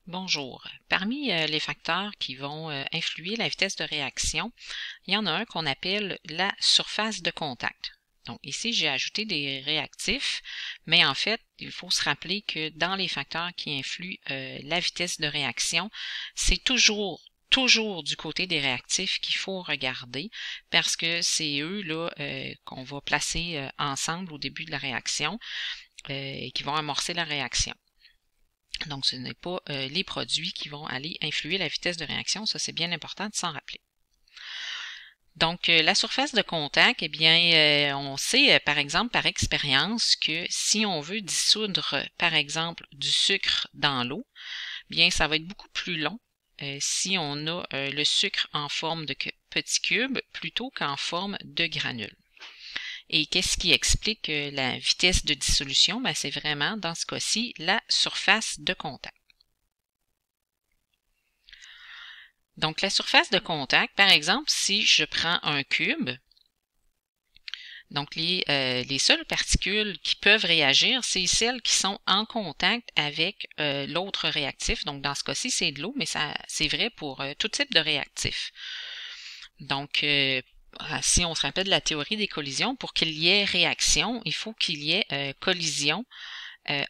Bonjour. Parmi les facteurs qui vont influer la vitesse de réaction, il y en a un qu'on appelle la surface de contact. Donc ici, j'ai ajouté des réactifs, mais en fait, il faut se rappeler que dans les facteurs qui influent la vitesse de réaction, c'est toujours du côté des réactifs qu'il faut regarder parce que c'est eux là qu'on va placer ensemble au début de la réaction et qui vont amorcer la réaction. Donc, ce n'est pas les produits qui vont aller influer la vitesse de réaction. Ça, c'est bien important de s'en rappeler. Donc, la surface de contact, eh bien, on sait, par exemple, par expérience, que si on veut dissoudre, par exemple, du sucre dans l'eau, bien, ça va être beaucoup plus long si on a le sucre en forme de petits cubes plutôt qu'en forme de granules. Et qu'est-ce qui explique la vitesse de dissolution? Ben, c'est vraiment, dans ce cas-ci, la surface de contact. Donc, la surface de contact, par exemple, si je prends un cube, donc les seules particules qui peuvent réagir, c'est celles qui sont en contact avec l'autre réactif. Donc, dans ce cas-ci, c'est de l'eau, mais c'est vrai pour tout type de réactif. Donc, si on se rappelle de la théorie des collisions, pour qu'il y ait réaction, il faut qu'il y ait collision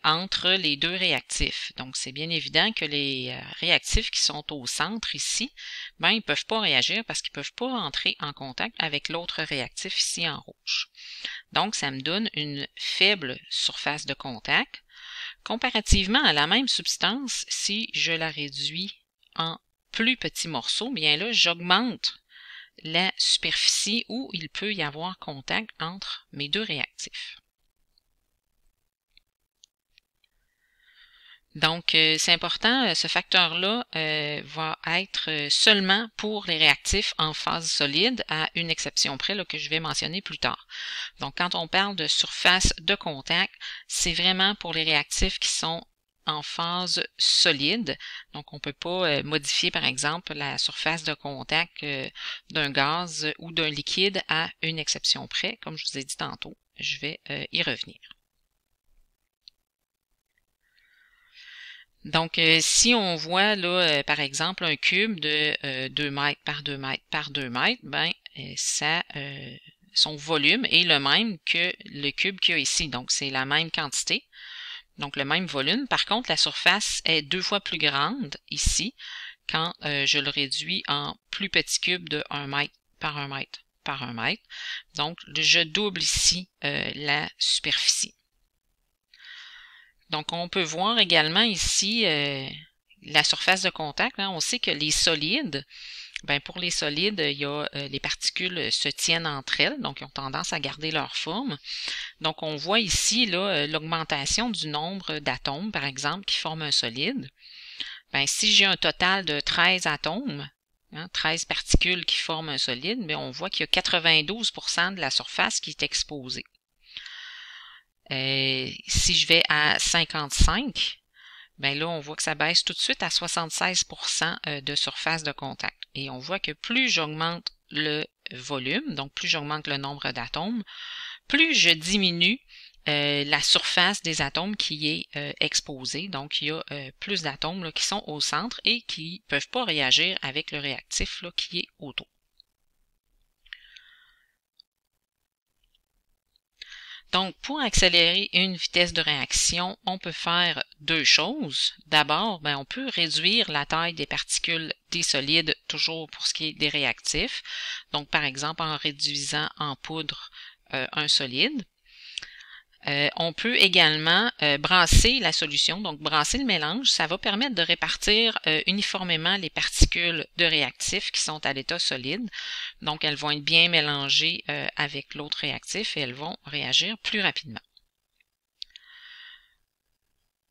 entre les deux réactifs. Donc, c'est bien évident que les réactifs qui sont au centre ici, ben, ils ne peuvent pas réagir parce qu'ils ne peuvent pas entrer en contact avec l'autre réactif ici en rouge. Donc, ça me donne une faible surface de contact. Comparativement à la même substance, si je la réduis en plus petits morceaux, bien là, j'augmente la superficie où il peut y avoir contact entre mes deux réactifs. Donc, c'est important, ce facteur-là va être seulement pour les réactifs en phase solide, à une exception près là, que je vais mentionner plus tard. Donc, quand on parle de surface de contact, c'est vraiment pour les réactifs qui sont en phase solide. Donc, on ne peut pas modifier, par exemple, la surface de contact d'un gaz ou d'un liquide à une exception près, comme je vous ai dit tantôt. Je vais y revenir. Donc, si on voit là, par exemple, un cube de 2 mètres par 2 mètres par 2 mètres, ben son volume est le même que le cube qu'il y a ici. Donc, c'est la même quantité, donc le même volume. Par contre, la surface est 2 fois plus grande ici quand je le réduis en plus petit cube de 1 mètre par 1 mètre par 1 mètre. Donc, je double ici la superficie. Donc, on peut voir également ici la surface de contact. Hein. On sait que les solides, ben pour les solides, il y a les particules se tiennent entre elles, donc ils ont tendance à garder leur forme. Donc, on voit ici là l'augmentation du nombre d'atomes, par exemple, qui forment un solide. Ben, si j'ai un total de 13 atomes, 13 particules qui forment un solide, mais on voit qu'il y a 92% de la surface qui est exposée. Si je vais à 55, ben là, on voit que ça baisse tout de suite à 76% de surface de contact. Et on voit que plus j'augmente le volume, donc plus j'augmente le nombre d'atomes, plus je diminue la surface des atomes qui est exposée. Donc, il y a plus d'atomes qui sont au centre et qui ne peuvent pas réagir avec le réactif là, qui est autour. Donc, pour accélérer une vitesse de réaction, on peut faire deux choses. D'abord, ben, on peut réduire la taille des particules des solides, toujours pour ce qui est des réactifs. Donc, par exemple, en réduisant en poudre un solide. On peut également brasser la solution, donc brasser le mélange. Ça va permettre de répartir uniformément les particules de réactifs qui sont à l'état solide. Donc, elles vont être bien mélangées avec l'autre réactif et elles vont réagir plus rapidement.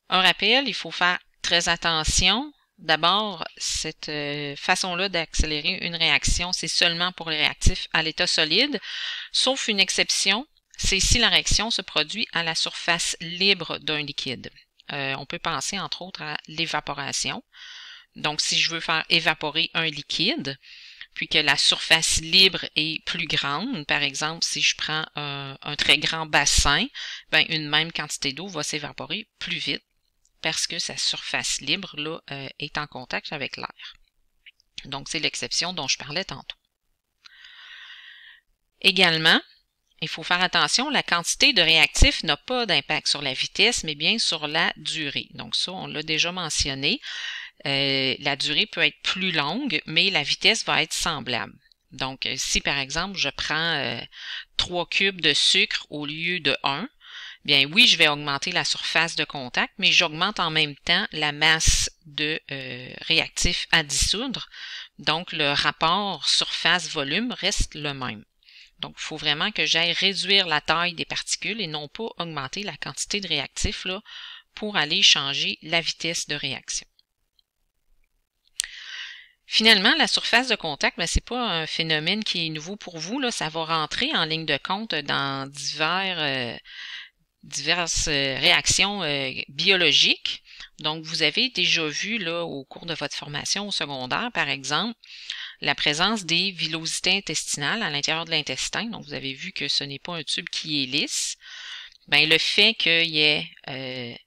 Un rappel, il faut faire très attention. D'abord, cette façon-là d'accélérer une réaction, c'est seulement pour les réactifs à l'état solide, sauf une exception. C'est si la réaction se produit à la surface libre d'un liquide. On peut penser entre autres à l'évaporation. Donc, si je veux faire évaporer un liquide, puis que la surface libre est plus grande, par exemple, si je prends un très grand bassin, ben, une même quantité d'eau va s'évaporer plus vite parce que sa surface libre là, est en contact avec l'air. Donc, c'est l'exception dont je parlais tantôt. Également, il faut faire attention, la quantité de réactif n'a pas d'impact sur la vitesse, mais bien sur la durée. Donc ça, on l'a déjà mentionné. La durée peut être plus longue, mais la vitesse va être semblable. Donc, si par exemple, je prends 3 cubes de sucre au lieu de 1, bien oui, je vais augmenter la surface de contact, mais j'augmente en même temps la masse de réactif à dissoudre. Donc, le rapport surface-volume reste le même. Donc, il faut vraiment que j'aille réduire la taille des particules et non pas augmenter la quantité de réactif là, pour aller changer la vitesse de réaction. Finalement, la surface de contact, ce n'est pas un phénomène qui est nouveau pour vous. Là, ça va rentrer en ligne de compte dans diverses réactions biologiques. Donc, vous avez déjà vu là, au cours de votre formation au secondaire, par exemple, la présence des villosités intestinales à l'intérieur de l'intestin. Donc, vous avez vu que ce n'est pas un tube qui est lisse. Ben, le fait qu'il y ait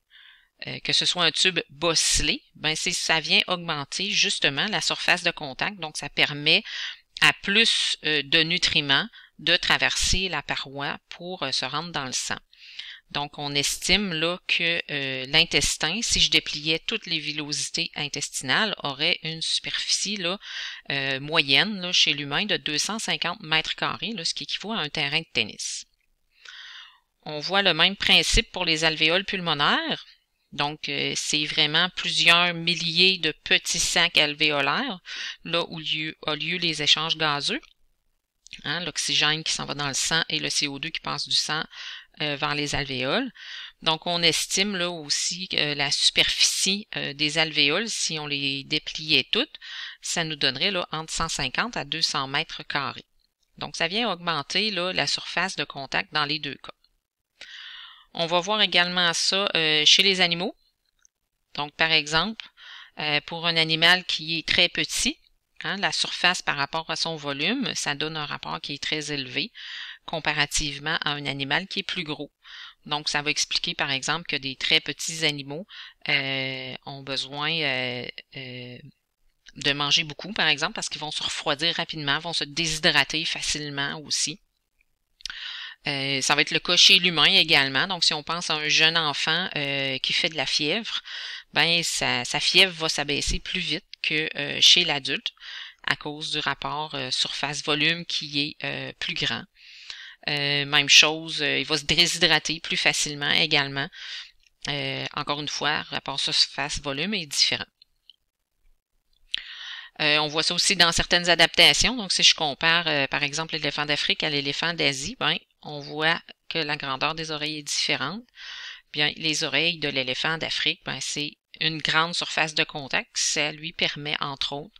que ce soit un tube bosselé, ben ça vient augmenter justement la surface de contact. Donc, ça permet à plus de nutriments de traverser la paroi pour se rendre dans le sang. Donc, on estime là que l'intestin, si je dépliais toutes les villosités intestinales, aurait une superficie là, moyenne là, chez l'humain de 250 mètres carrés, là, ce qui équivaut à un terrain de tennis. On voit le même principe pour les alvéoles pulmonaires. Donc, c'est vraiment plusieurs milliers de petits sacs alvéolaires, là où a lieu les échanges gazeux. Hein, l'oxygène qui s'en va dans le sang et le CO2 qui passe du sang vers les alvéoles. Donc, on estime là aussi que la superficie des alvéoles, si on les dépliait toutes, ça nous donnerait là, entre 150 à 200 mètres carrés. Donc, ça vient augmenter là, la surface de contact dans les deux cas. On va voir également ça chez les animaux. Donc, par exemple, pour un animal qui est très petit, hein, la surface par rapport à son volume, ça donne un rapport qui est très élevé comparativement à un animal qui est plus gros. Donc, ça va expliquer, par exemple, que des très petits animaux ont besoin de manger beaucoup, par exemple, parce qu'ils vont se refroidir rapidement, vont se déshydrater facilement aussi. Ça va être le cas chez l'humain également. Donc, si on pense à un jeune enfant qui fait de la fièvre, ben sa fièvre va s'abaisser plus vite que chez l'adulte à cause du rapport surface-volume qui est plus grand. Même chose, il va se déshydrater plus facilement également. Encore une fois, rapport surface-volume est différent. On voit ça aussi dans certaines adaptations. Donc, si je compare, par exemple, l'éléphant d'Afrique à l'éléphant d'Asie, ben, on voit que la grandeur des oreilles est différente. Bien, les oreilles de l'éléphant d'Afrique, ben, c'est une grande surface de contact. Ça lui permet, entre autres,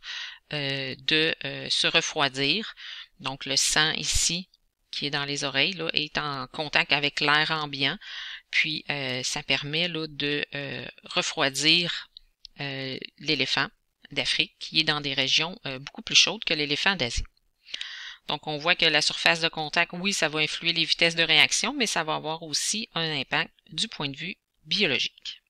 de se refroidir. Donc, le sang ici, qui est dans les oreilles, là, est en contact avec l'air ambiant. Puis, ça permet là, de refroidir l'éléphant d'Afrique, qui est dans des régions beaucoup plus chaudes que l'éléphant d'Asie. Donc, on voit que la surface de contact, oui, ça va influer les vitesses de réaction, mais ça va avoir aussi un impact du point de vue biologique.